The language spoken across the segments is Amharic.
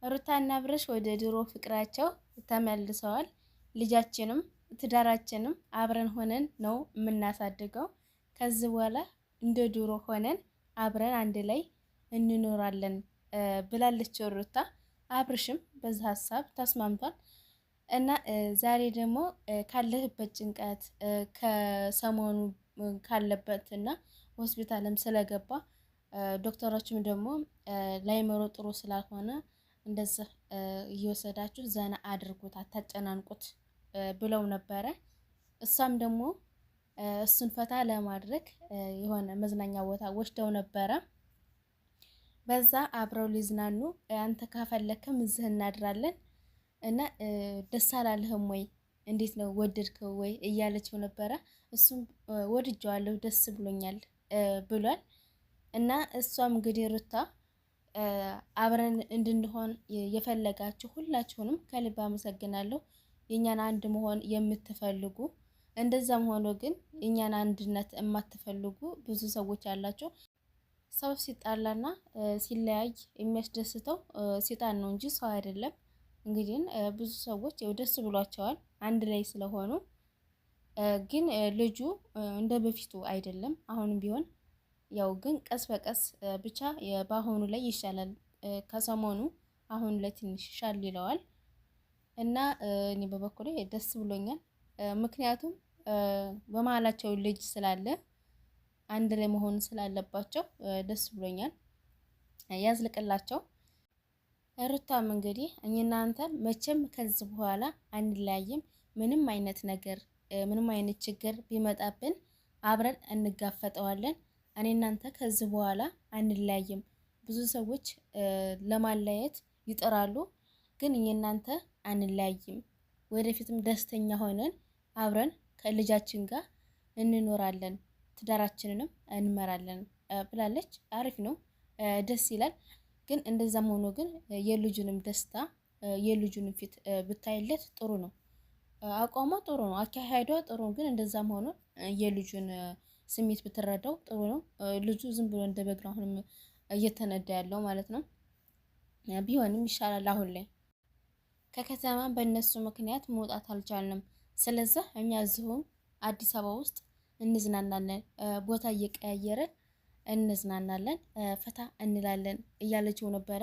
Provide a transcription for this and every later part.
ሩታና አብርሽ ወደ ድሮ ፍቅራቸው ተመልሰዋል። ልጃችንም ትዳራችንም አብረን ሆነን ነው የምናሳድገው። ከዚህ በኋላ እንደ ድሮ ሆነን አብረን አንድ ላይ እንኖራለን ብላለች ሩታ። አብርሽም በዚህ ሀሳብ ተስማምቷል። እና ዛሬ ደግሞ ካለህበት ጭንቀት ከሰሞኑ ካለበት እና ሆስፒታልም ስለገባ ዶክተሮችም ደግሞ ላይመሮ ጥሩ ስላልሆነ እንደዚህ እየወሰዳችሁ ዘና አድርጉት፣ አታጨናንቁት ብለው ነበረ። እሷም ደግሞ እሱን ፈታ ለማድረግ የሆነ መዝናኛ ቦታ ወስደው ነበረ። በዛ አብረው ሊዝናኑ አንተ ካፈለክም እዚህ እናድራለን እና ደስ አላለህም ወይ? እንዴት ነው ወደድከው ወይ እያለችው ነበረ። እሱም ወድጀዋለሁ፣ ደስ ብሎኛል ብሏል። እና እሷም እንግዲህ ሩታ አብረን እንድንሆን የፈለጋችሁ ሁላችሁንም ከልብ አመሰግናለሁ። የኛን አንድ መሆን የምትፈልጉ እንደዛም ሆኖ ግን የኛን አንድነት የማትፈልጉ ብዙ ሰዎች አላችሁ። ሰው ሲጣላና ሲለያይ የሚያስደስተው ሲጣን ነው እንጂ ሰው አይደለም። እንግዲህ ብዙ ሰዎች ያው ደስ ብሏቸዋል አንድ ላይ ስለሆኑ፣ ግን ልጁ እንደ በፊቱ አይደለም። አሁንም ቢሆን ያው ግን ቀስ በቀስ ብቻ በአሁኑ ላይ ይሻላል። ከሰሞኑ አሁን ላይ ትንሽ ሻል ይለዋል እና እኔ በበኩሌ ደስ ብሎኛል። ምክንያቱም በመሀላቸው ልጅ ስላለ አንድ ላይ መሆን ስላለባቸው ደስ ብሎኛል። ያዝልቅላቸው። ሩታም እንግዲህ እናንተ መቼም ከዚህ በኋላ አንለያይም፣ ምንም አይነት ነገር ምንም አይነት ችግር ቢመጣብን አብረን እንጋፈጠዋለን። እኔ እናንተ ከዚህ በኋላ አንለያይም። ብዙ ሰዎች ለማለያየት ይጥራሉ፣ ግን እናንተ አንለያይም። ወደፊትም ደስተኛ ሆነን አብረን ከልጃችን ጋር እንኖራለን፣ ትዳራችንንም እንመራለን ብላለች። አሪፍ ነው፣ ደስ ይላል። ግን እንደዛም ሆኖ ግን የልጁንም ደስታ የልጁንም ፊት ብታይለት ጥሩ ነው። አቋሟ ጥሩ ነው፣ አካሄዷ ጥሩ። ግን እንደዛም ሆኖ የልጁን ስሜት ብትረዳው ጥሩ ነው። ልጁ ዝም ብሎ እንደ በግ ነው አሁንም እየተነዳ ያለው ማለት ነው። ቢሆንም ይሻላል። አሁን ላይ ከከተማ በእነሱ ምክንያት መውጣት አልቻልንም። ስለዚህ እኛ እዚሁ አዲስ አበባ ውስጥ እንዝናናለን፣ ቦታ እየቀያየረን እንዝናናለን፣ ፈታ እንላለን እያለችው ነበረ።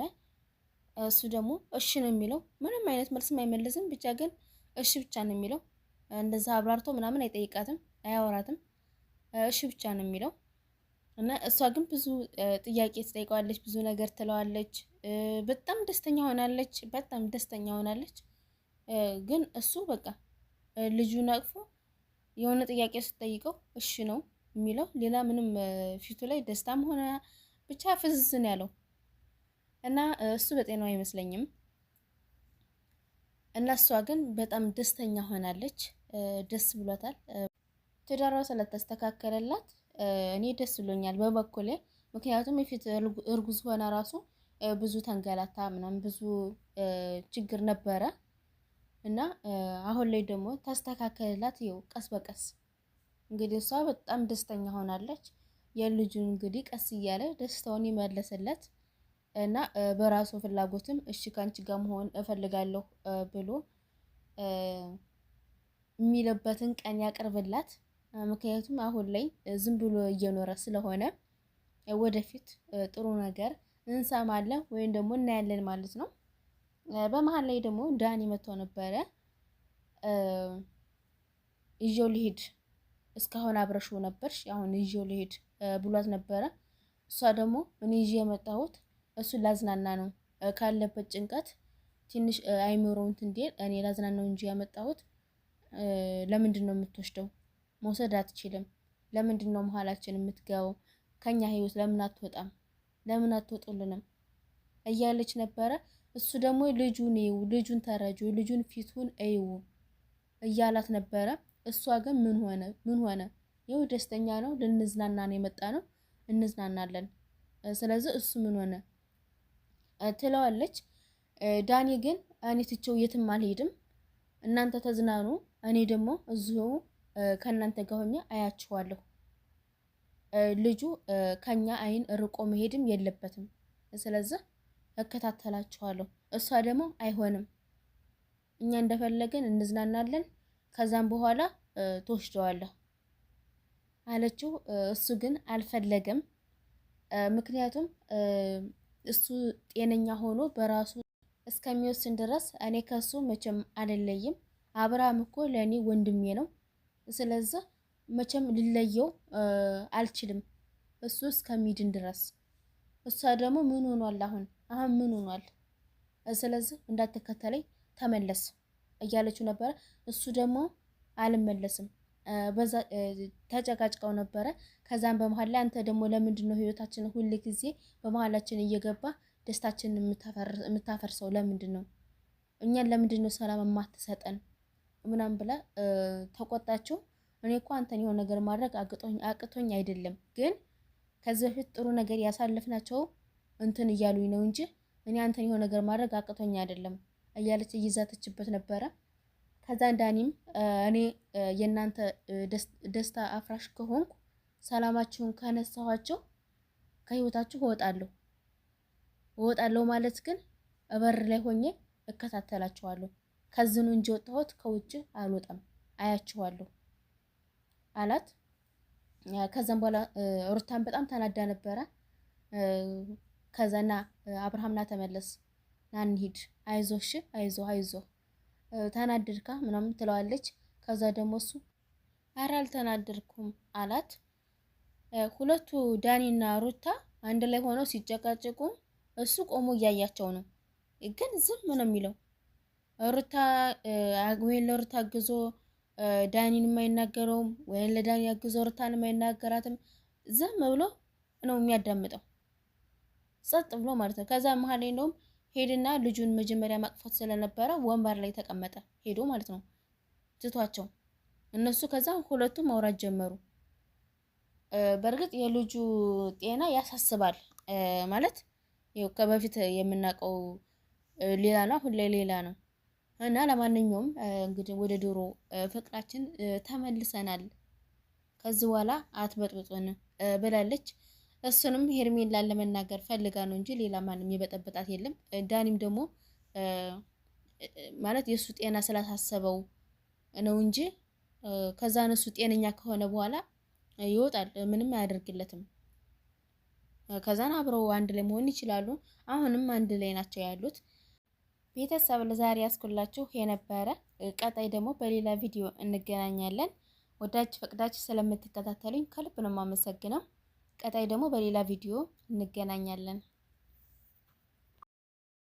እሱ ደግሞ እሺ ነው የሚለው። ምንም አይነት መልስም አይመልስም። ብቻ ግን እሺ ብቻ ነው የሚለው። እንደዛ አብራርቶ ምናምን አይጠይቃትም፣ አያወራትም። እሺ ብቻ ነው የሚለው እና እሷ ግን ብዙ ጥያቄ ትጠይቀዋለች፣ ብዙ ነገር ትለዋለች። በጣም ደስተኛ ሆናለች፣ በጣም ደስተኛ ሆናለች። ግን እሱ በቃ ልጁን አቅፎ የሆነ ጥያቄ ስትጠይቀው እሺ ነው የሚለው። ሌላ ምንም ፊቱ ላይ ደስታም ሆነ ብቻ ፍዝዝን ያለው እና እሱ በጤናው አይመስለኝም። እና እሷ ግን በጣም ደስተኛ ሆናለች፣ ደስ ብሏታል። ትዳሯ ስለተስተካከለላት እኔ ደስ ብሎኛል በበኩሌ። ምክንያቱም የፊት እርጉዝ ሆና ራሱ ብዙ ተንገላታ ምናምን ብዙ ችግር ነበረ እና አሁን ላይ ደግሞ ታስተካከለላት። ይኸው ቀስ በቀስ እንግዲህ እሷ በጣም ደስተኛ ሆናለች። የልጁን እንግዲህ ቀስ እያለ ደስታውን ይመለስለት እና በራሱ ፍላጎትም እሺ ካንቺ ጋር መሆን እፈልጋለሁ ብሎ የሚለበትን ቀን ያቅርብላት። ምክንያቱም አሁን ላይ ዝም ብሎ እየኖረ ስለሆነ ወደፊት ጥሩ ነገር እንሰማለን ወይም ደግሞ እናያለን ማለት ነው። በመሀል ላይ ደግሞ ዳኒ መጥቶ ነበረ። ይዤው ልሂድ፣ እስካሁን አብረሽው ነበርሽ፣ አሁን ይዤው ልሂድ ብሏት ነበረ። እሷ ደግሞ እኔ ይዤ የመጣሁት እሱን ላዝናና ነው፣ ካለበት ጭንቀት ትንሽ አይምሮውን እንዲል እኔ ላዝናናው እንጂ ያመጣሁት ለምንድን ነው የምትወስደው? መውሰድ አትችልም። ለምንድን ነው መሀላችን የምትገባው? ከኛ ህይወት ለምን አትወጣም? ለምን አትወጡልንም? እያለች ነበረ። እሱ ደግሞ ልጁን እዩ፣ ልጁን ተረጁ፣ ልጁን ፊቱን እዩ እያላት ነበረ። እሷ ግን ምን ሆነ? ይኸው ደስተኛ ነው፣ ልንዝናና ነው የመጣ ነው፣ እንዝናናለን። ስለዚህ እሱ ምን ሆነ ትለዋለች። ዳኒ ግን እኔ ትቼው የትም አልሄድም፣ እናንተ ተዝናኑ፣ እኔ ደግሞ እዚሁ ከእናንተ ጋር ሆኜ አያችኋለሁ። ልጁ ከኛ አይን ርቆ መሄድም የለበትም። ስለዚህ እከታተላችኋለሁ። እሷ ደግሞ አይሆንም፣ እኛ እንደፈለግን እንዝናናለን፣ ከዛም በኋላ ትወስደዋለህ አለችው። እሱ ግን አልፈለገም። ምክንያቱም እሱ ጤነኛ ሆኖ በራሱ እስከሚወስን ድረስ እኔ ከሱ መቼም አልለይም። አብርሃም እኮ ለእኔ ወንድሜ ነው። ስለዚህ መቼም ልለየው አልችልም እሱ እስከሚድን ድረስ። እሷ ደግሞ ምን ሆኗል አሁን ምን ሆኗል? ስለዚህ እንዳትከተለኝ ተመለስ እያለችው ነበረ። እሱ ደግሞ አልመለስም። በዛ ተጨቃጭቀው ነበረ። ከዛም በመሀል ላይ አንተ ደግሞ ለምንድን ነው ህይወታችንን ሁል ጊዜ በመሀላችን እየገባ ደስታችንን የምታፈርሰው? ለምንድን ነው እኛን ለምንድን ነው ሰላም የማትሰጠን? ምናምን ብላ ተቆጣችው። እኔ እኮ አንተን የሆነ ነገር ማድረግ አቅቶኝ አይደለም፣ ግን ከዚህ በፊት ጥሩ ነገር ያሳለፍናቸው እንትን እያሉኝ ነው እንጂ እኔ አንተን የሆነ ነገር ማድረግ አቅቶኝ አይደለም እያለች እይዛተችበት ነበረ። ከዛ ዳኒም እኔ የእናንተ ደስታ አፍራሽ ከሆንኩ ሰላማችሁን ከነሳኋቸው ከህይወታችሁ እወጣለሁ ማለት ግን በር ላይ ሆኜ እከታተላችኋለሁ። ከዚህ ነው እንጂ ወጣሁት ከውጭ አልወጣም፣ አያችኋለሁ አላት። ከዛም በኋላ ሩታን በጣም ተናዳ ነበረ። ከዛና አብርሃምና ተመለስ ና እንሂድ፣ አይዞሽ አይዞ ተናደድካ ምናምን ትለዋለች። ከዛ ደግሞ እሱ ኧረ አልተናደድኩም አላት። ሁለቱ ዳኒና ሩታ አንድ ላይ ሆነው ሲጨቃጭቁ እሱ ቆሞ እያያቸው ነው፣ ግን ዝም ነው የሚለው። ሩታ ወይን ለሩታ አግዞ ዳኒን የማይናገረውም ወይን ለዳኒ አግዞ ሩታን የማይናገራትም፣ ዝም ብሎ ነው የሚያዳምጠው፣ ጸጥ ብሎ ማለት ነው። ከዛ መሀል ላይ እንደውም ሄድና ልጁን መጀመሪያ ማቅፎት ስለነበረ ወንበር ላይ ተቀመጠ፣ ሄዶ ማለት ነው ትቷቸው እነሱ። ከዛ ሁለቱም ማውራት ጀመሩ። በእርግጥ የልጁ ጤና ያሳስባል ማለት ይኸው ከበፊት የምናውቀው ሌላ ነው፣ ሁሌ ሌላ ነው። እና ለማንኛውም እንግዲህ ወደ ድሮ ፍቅራችን ተመልሰናል፣ ከዚህ በኋላ አትበጥብጡን ብላለች። እሱንም ሄርሜላን ለመናገር ፈልጋ ነው እንጂ ሌላ ማንም የበጠበጣት የለም። ዳኒም ደግሞ ማለት የእሱ ጤና ስላሳሰበው ነው እንጂ ከዛ እሱ ጤነኛ ከሆነ በኋላ ይወጣል፣ ምንም አያደርግለትም። ከዛን አብረው አንድ ላይ መሆን ይችላሉ። አሁንም አንድ ላይ ናቸው ያሉት። ቤተሰብ ለዛሬ ያስኩላችሁ የነበረ። ቀጣይ ደግሞ በሌላ ቪዲዮ እንገናኛለን። ወዳጅ ፈቅዳችሁ ስለምትከታተሉኝ ከልብ ነው የማመሰግነው። ቀጣይ ደግሞ በሌላ ቪዲዮ እንገናኛለን።